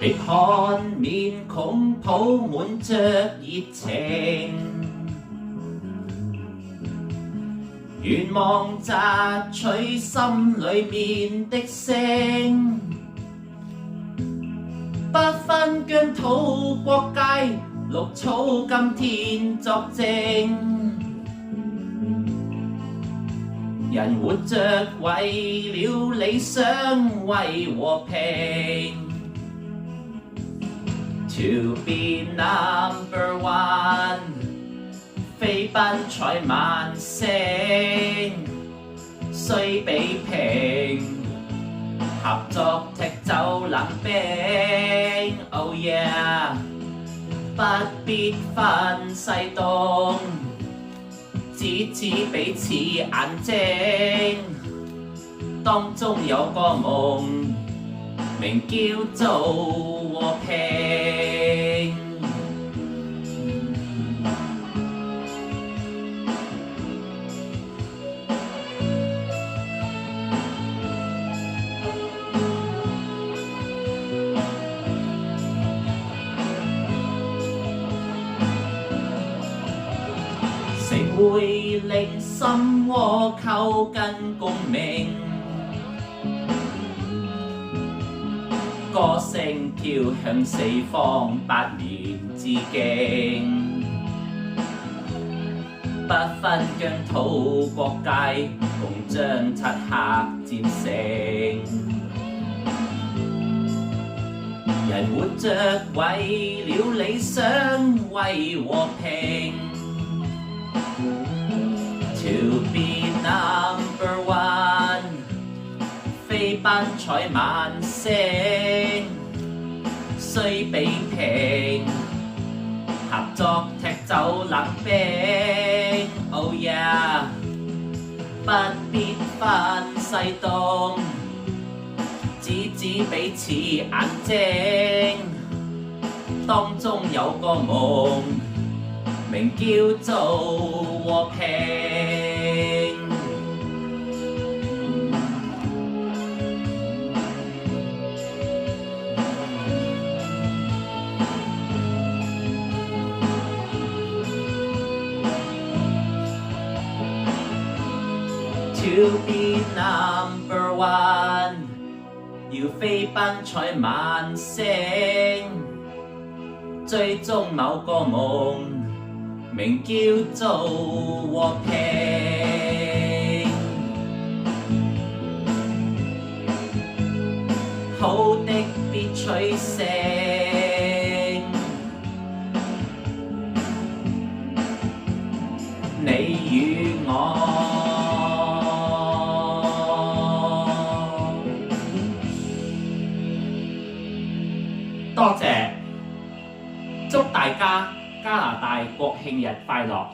別看面孔譜滿着熱情，願望摘取心裏面的聲，不分疆土國界，綠草今天作證。人活着為了理想，為和平。To be number one， 非賓采萬聲，須比拼，合作踢走冷冰。Oh yeah， 不必分西東，只彼此眼睛，當中有個夢，名叫做和平。誰會令心窩扣緊共鳴？歌聲飄向四方，百年致敬。不分疆土國界，共將漆黑戰勝。人活着為了理想，為和平。To be number one， 非賓采萬聲，須比拼，合作踢走冷冰。Oh yeah， 不必分西東，只彼此眼睛，當中有個夢，名叫做和平。To be number one， 要非賓采萬聲，追蹤某個夢，名叫做和平。好的別取勝，你與我。多謝，祝大家加拿大國慶日快樂！